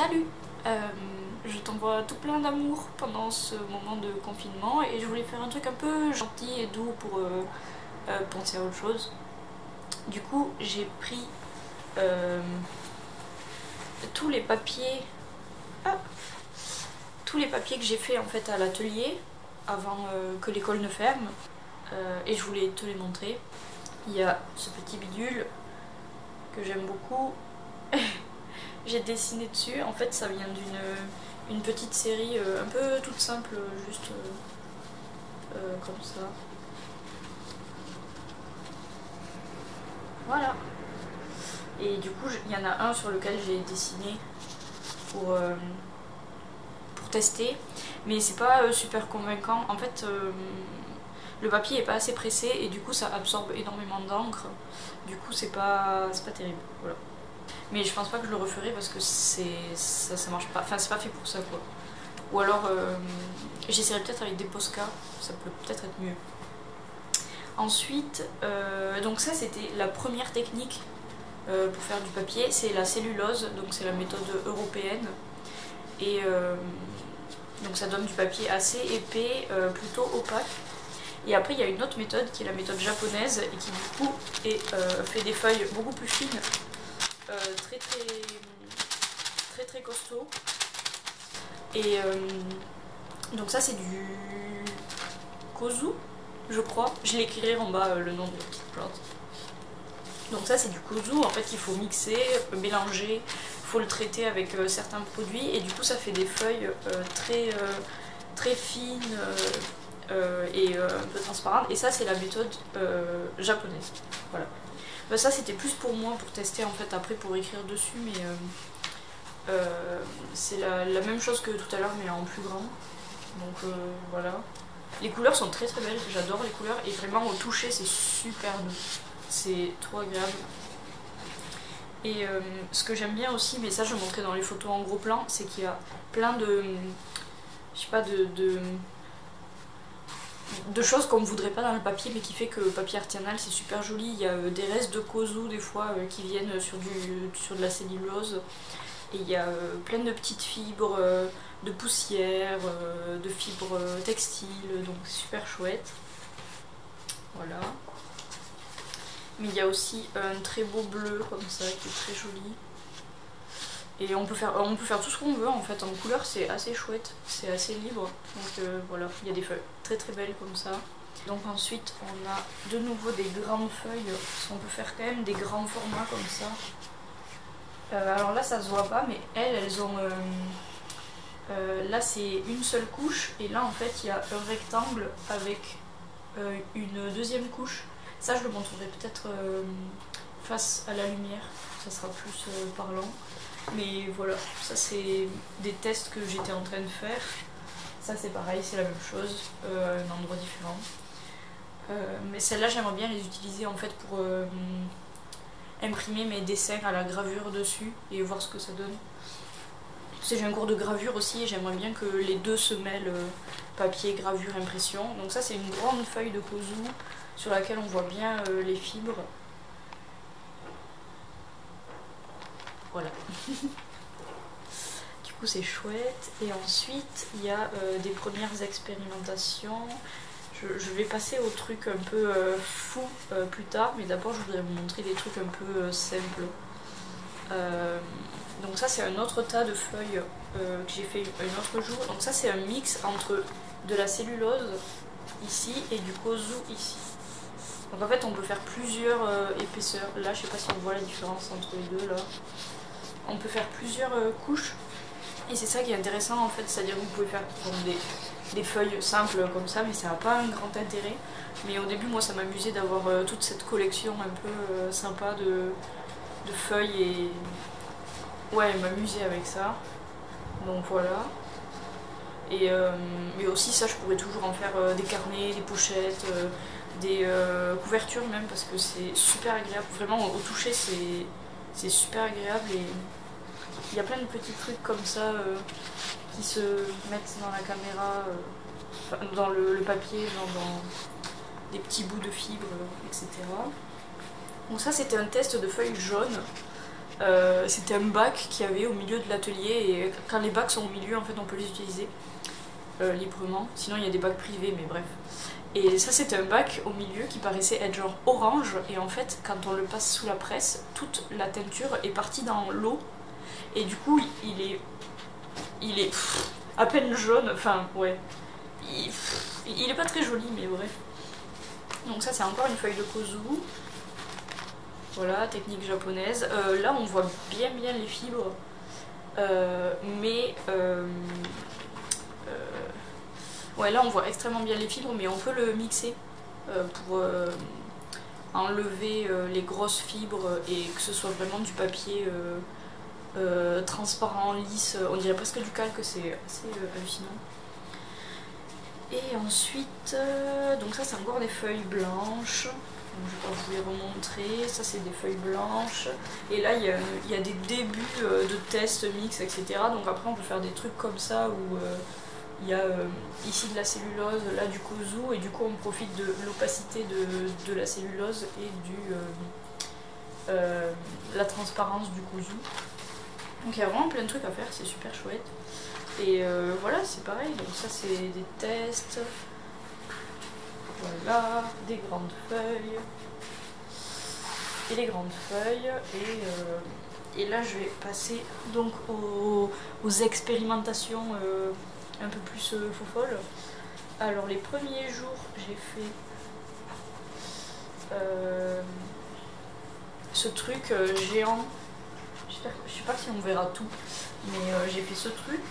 Salut, je t'envoie tout plein d'amour pendant ce moment de confinement et je voulais faire un truc un peu gentil et doux pour penser à autre chose. Du coup j'ai pris tous les papiers que j'ai fait en fait à l'atelier avant que l'école ne ferme et je voulais te les montrer. Il y a ce petit bidule que j'aime beaucoup. J'ai dessiné dessus, en fait ça vient d'une petite série un peu toute simple, juste comme ça. Voilà. Et du coup il y en a un sur lequel j'ai dessiné pour tester, mais c'est pas super convaincant. En fait le papier est pas assez pressé et du coup ça absorbe énormément d'encre. Du coup c'est pas terrible. Voilà. Mais je pense pas que je le referai parce que ça marche pas, enfin c'est pas fait pour ça quoi. Ou alors j'essaierai peut-être avec des Posca, ça peut peut-être être mieux. Ensuite, donc ça c'était la première technique pour faire du papier, c'est la cellulose, donc c'est la méthode européenne. Et donc ça donne du papier assez épais, plutôt opaque. Et après il y a une autre méthode qui est la méthode japonaise et qui du coup fait des feuilles beaucoup plus fines. Très costaud. Et donc ça c'est du kozu je crois, je l'écrirai en bas le nom de la petite plante. Donc ça c'est du kozu en fait qu'il faut mixer, mélanger, il faut le traiter avec certains produits et du coup ça fait des feuilles très fines et un peu transparentes et ça c'est la méthode japonaise. Voilà. Bah ça c'était plus pour moi, pour tester en fait après pour écrire dessus, mais c'est la même chose que tout à l'heure mais en plus grand. Donc voilà. Les couleurs sont très belles, j'adore les couleurs et vraiment au toucher c'est super doux. C'est trop agréable. Et ce que j'aime bien aussi, mais ça je montrais dans les photos en gros plan, c'est qu'il y a plein de, je sais pas, de choses qu'on ne voudrait pas dans le papier mais qui fait que le papier artisanal c'est super joli. Il y a des restes de kozu des fois qui viennent sur de la cellulose et il y a plein de petites fibres de poussière, de fibres textiles, donc c'est super chouette. Voilà. Mais il y a aussi un très beau bleu comme ça qui est très joli. Et on peut faire tout ce qu'on veut en fait, en couleur c'est assez chouette, c'est assez libre. Donc voilà, il y a des feuilles très belles comme ça. Donc ensuite on a de nouveau des grandes feuilles, on peut faire quand même des grands formats comme ça. Alors là ça se voit pas mais elles ont... là c'est une seule couche et là en fait il y a un rectangle avec une deuxième couche. Ça je le montrerai peut-être face à la lumière, ça sera plus parlant. Mais voilà, ça c'est des tests que j'étais en train de faire. Ça c'est pareil, c'est la même chose, à un endroit différent. Mais celles-là j'aimerais bien les utiliser en fait pour imprimer mes dessins à la gravure dessus et voir ce que ça donne. Parce que j'ai un cours de gravure aussi et j'aimerais bien que les deux se mêlent, papier, gravure, impression. Donc ça c'est une grande feuille de kozu sur laquelle on voit bien les fibres. Voilà. Du coup c'est chouette. Et ensuite il y a des premières expérimentations. Je vais passer au truc un peu fou plus tard, mais d'abord je voudrais vous montrer des trucs un peu simples. Donc ça c'est un autre tas de feuilles que j'ai fait un autre jour. Donc ça c'est un mix entre de la cellulose ici et du kozu ici. Donc en fait on peut faire plusieurs épaisseurs. Là je sais pas si on voit la différence entre les deux là. On peut faire plusieurs couches et c'est ça qui est intéressant en fait, c'est-à-dire que vous pouvez faire des feuilles simples comme ça mais ça n'a pas un grand intérêt. Mais au début moi ça m'amusait d'avoir toute cette collection un peu sympa de feuilles et ouais m'amuser avec ça. Donc voilà. Et mais aussi ça je pourrais toujours en faire des carnets, des pochettes, des couvertures même parce que c'est super agréable. Vraiment au toucher c'est super agréable et il y a plein de petits trucs comme ça qui se mettent dans la caméra, dans le papier, genre dans des petits bouts de fibres, etc. Donc ça c'était un test de feuilles jaunes. C'était un bac qu'il y avait au milieu de l'atelier et quand les bacs sont au milieu en fait on peut les utiliser librement. Sinon il y a des bacs privés mais bref. Et ça c'était un bac au milieu qui paraissait être genre orange et en fait quand on le passe sous la presse, toute la teinture est partie dans l'eau et du coup il est à peine jaune, enfin ouais. Il est pas très joli mais bref. Donc ça c'est encore une feuille de kozu. Voilà, technique japonaise. Là on voit bien les fibres. Ouais, là on voit extrêmement bien les fibres, mais on peut le mixer pour enlever les grosses fibres et que ce soit vraiment du papier transparent, lisse. On dirait presque du calque, c'est assez hallucinant. Et ensuite, donc ça c'est encore des feuilles blanches. Donc, je vais pas vous les remontrer. Ça c'est des feuilles blanches. Et là il y a des débuts de tests mix, etc. Donc après on peut faire des trucs comme ça où il y a ici de la cellulose, là du kozu, et du coup on profite de l'opacité de la cellulose et la transparence du kozu. Donc il y a vraiment plein de trucs à faire, c'est super chouette. Et voilà, c'est pareil, donc ça c'est des tests. Voilà, des grandes feuilles. Et les grandes feuilles. Et là je vais passer donc aux expérimentations un peu plus folles. Alors les premiers jours j'ai fait ce truc géant. Je sais pas si on verra tout, mais j'ai fait ce truc.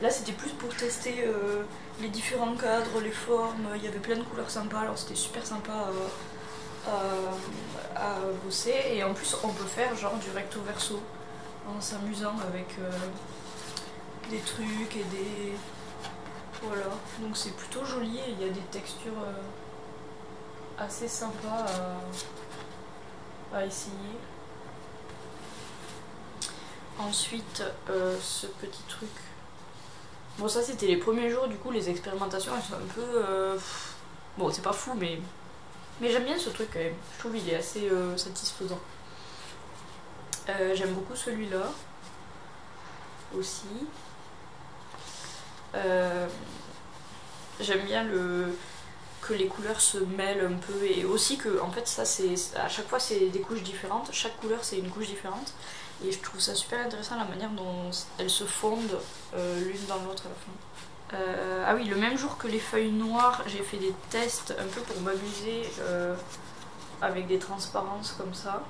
Là c'était plus pour tester les différents cadres, les formes, il y avait plein de couleurs sympas, alors c'était super sympa à bosser. Et en plus on peut faire genre du recto verso en s'amusant avec des trucs et des... Voilà, donc c'est plutôt joli et il y a des textures assez sympas à essayer. Ensuite, ce petit truc. Bon, ça c'était les premiers jours, du coup les expérimentations elles sont un peu... Bon, c'est pas fou, mais j'aime bien ce truc quand même. Je trouve qu'il est assez satisfaisant. J'aime beaucoup celui-là aussi. J'aime bien que les couleurs se mêlent un peu et aussi que en fait ça c'est à chaque fois c'est des couches différentes, chaque couleur c'est une couche différente et je trouve ça super intéressant la manière dont elles se fondent l'une dans l'autre à la fin. Ah oui, le même jour que les feuilles noires j'ai fait des tests un peu pour m'amuser avec des transparences comme ça.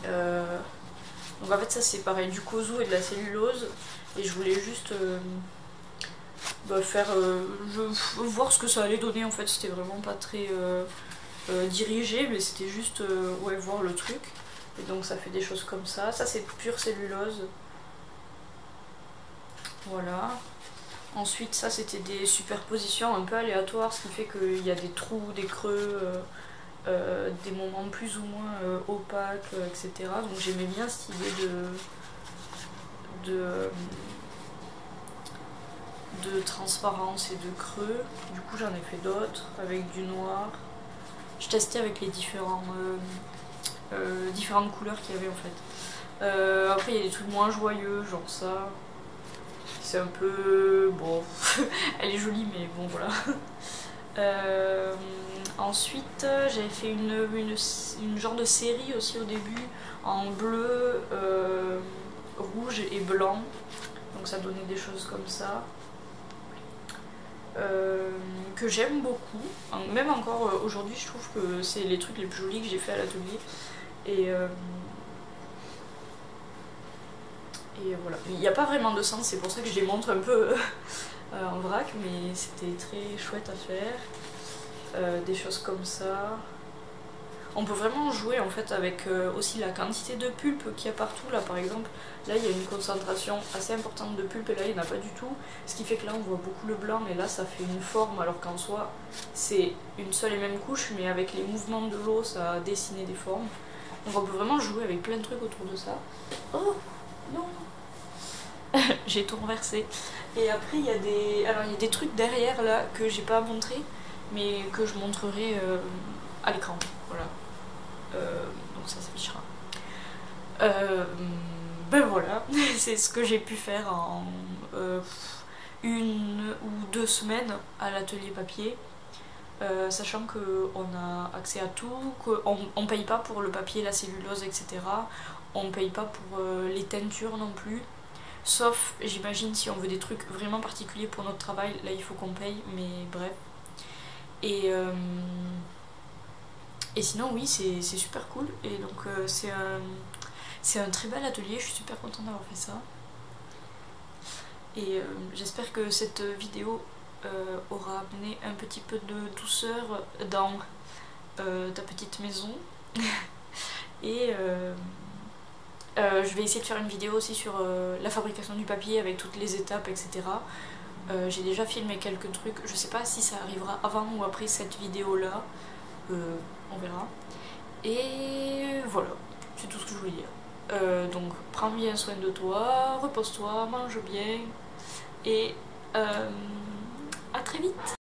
Donc en fait ça c'est pareil, du kozu et de la cellulose et je voulais juste faire voir ce que ça allait donner. En fait c'était vraiment pas très dirigé mais c'était juste ouais, voir le truc. Et donc ça fait des choses comme ça. Ça c'est pure cellulose. Voilà. Ensuite ça c'était des superpositions un peu aléatoires, ce qui fait qu'il y a des trous, des creux, des moments plus ou moins opaques, etc. Donc j'aimais bien cette idée de transparence et de creux. Du coup j'en ai fait d'autres avec du noir. Je testais avec les différentes couleurs qu'il y avait en fait. Après il y a des trucs moins joyeux, genre ça. C'est un peu... bon, elle est jolie mais bon voilà. Ensuite j'avais fait une genre de série aussi au début en bleu, rouge et blanc. Donc ça donnait des choses comme ça. Que j'aime beaucoup. Même encore aujourd'hui je trouve que c'est les trucs les plus jolis que j'ai fait à l'atelier. Et voilà. Il n'y a pas vraiment de sens, c'est pour ça que je les montre un peu en vrac, mais c'était très chouette à faire. Des choses comme ça. On peut vraiment jouer en fait avec aussi la quantité de pulpe qu'il y a partout. Là par exemple, là il y a une concentration assez importante de pulpe et là il n'y en a pas du tout. Ce qui fait que là on voit beaucoup le blanc et là ça fait une forme alors qu'en soi c'est une seule et même couche mais avec les mouvements de l'eau ça a dessiné des formes. Donc on peut vraiment jouer avec plein de trucs autour de ça. Oh non. J'ai tout renversé. Et après il y a des trucs derrière là que j'ai pas montré mais que je montrerai à l'écran. Voilà. Donc ça s'affichera. Ben voilà, c'est ce que j'ai pu faire en 1 ou 2 semaines à l'atelier papier. Sachant qu'on a accès à tout, qu'on paye pas pour le papier, la cellulose, etc. On paye pas pour les teintures non plus. Sauf, j'imagine, si on veut des trucs vraiment particuliers pour notre travail, là il faut qu'on paye, mais bref. Et sinon, oui, c'est super cool. Et donc, c'est un très bel atelier, je suis super contente d'avoir fait ça. Et j'espère que cette vidéo aura amené un petit peu de douceur dans ta petite maison. Et je vais essayer de faire une vidéo aussi sur la fabrication du papier avec toutes les étapes, etc. J'ai déjà filmé quelques trucs, je sais pas si ça arrivera avant ou après cette vidéo là, on verra. Et voilà, c'est tout ce que je voulais dire. Donc prends bien soin de toi, repose-toi, mange bien et à très vite.